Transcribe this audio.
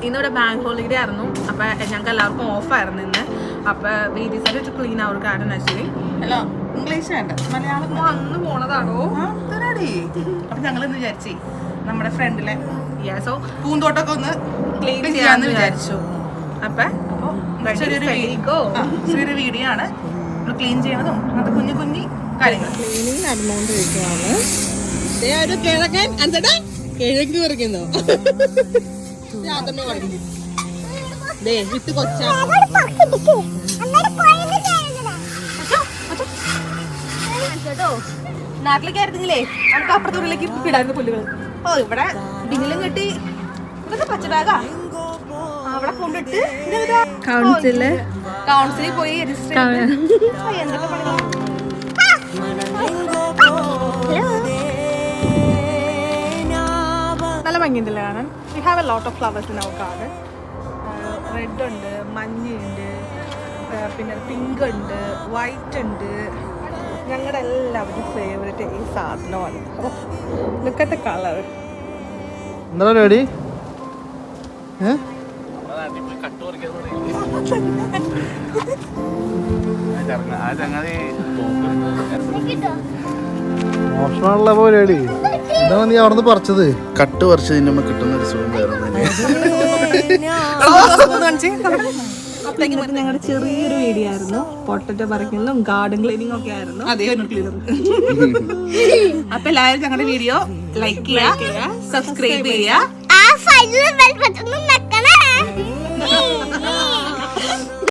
ഇന്നിവിടെ bank holiday ആയിരുന്നു. അപ്പം ഞങ്ങൾക്ക് എല്ലാവർക്കും ഓഫായിരുന്നു ഇന്ന്. അപ്പം we decide to clean our garden actually. Hello, English വേണ്ട, മലയാളം വന്ന് പോണതാണോ? അപ്പം ഞങ്ങളെന്ന് വിചാരിച്ചേ നമ്മുടെ ഫ്രണ്ടിലെ സോ പൂന്തോട്ടമൊക്കെ ഒന്ന് ക്ലീൻ ചെയ്യാന്ന് വിചാരിച്ചു. അപ്പം ചെറിയൊരു വീഡിയോ ആണ് നമ്മൾ ക്ലീൻ ചെയ്യണതും അത് കുഞ്ഞു കുഞ്ഞി കാര്യങ്ങൾ. ക്ലീനിങ് നടന്നുകൊണ്ടിരിക്കുകയാണ്. ഒരു കിഴക്കൻ അന്തടാ കിഴക്ക് പറിക്കുന്നു. വിത്ത് കൊച്ചാ നാട്ടിലേക്ക് ആയിരുന്നെങ്കിലേ നമുക്ക് അപ്പുറത്തൂരിലേക്ക് ഇടായിരുന്നു പുല്ലുകൾ. ഓ ഇവിടെ ബിന്നിലും കെട്ടി ഇതൊക്കെ പച്ച ബാഗാ അവിടെ കൊണ്ടിട്ട് കൗൺസിലിൽ പോയി രജിസ്റ്റർ എന്തൊക്കെ പണികളാ. നല്ല ഭംഗിയുണ്ടല്ലേ കാണാൻ. We have a lot of flowers in our garden. Red ഉണ്ട്, മഞ്ഞയുണ്ട്, പിന്നെ പിങ്ക് ഉണ്ട്, വൈറ്റ് ഉണ്ട്. ഞങ്ങളുടെ എല്ലാവരും ഫേവറേറ്റ് ഈ സാധനമാണ്. അപ്പോൾ ലുക്ക് അറ്റ് ദ കളർ. എന്താ പരിപാടി? മോശമാണുള്ള പരിപാടി. എന്താണ് നീ അവിടെ നിന്ന് പറിച്ചത്? കട്ട് പറിച്ചതിന് നമ്മൾ കിട്ടുന്ന ഒരു സുഖം വേറെ അപ്പോഴേക്കും ഞങ്ങളുടെ ചെറിയൊരു വീഡിയോ ആയിരുന്നു. പൊട്ടറ്റോ പറിക്കുന്നതും ഗാർഡൻ ക്ലീനിങ് ഒക്കെ ആയിരുന്നു. അതേ ക്ലീനർ. അപ്പൊ എല്ലാവരും ഞങ്ങളുടെ വീഡിയോ ലൈക്ക് ചെയ്യുക, സബ്സ്ക്രൈബ് ചെയ്യുക.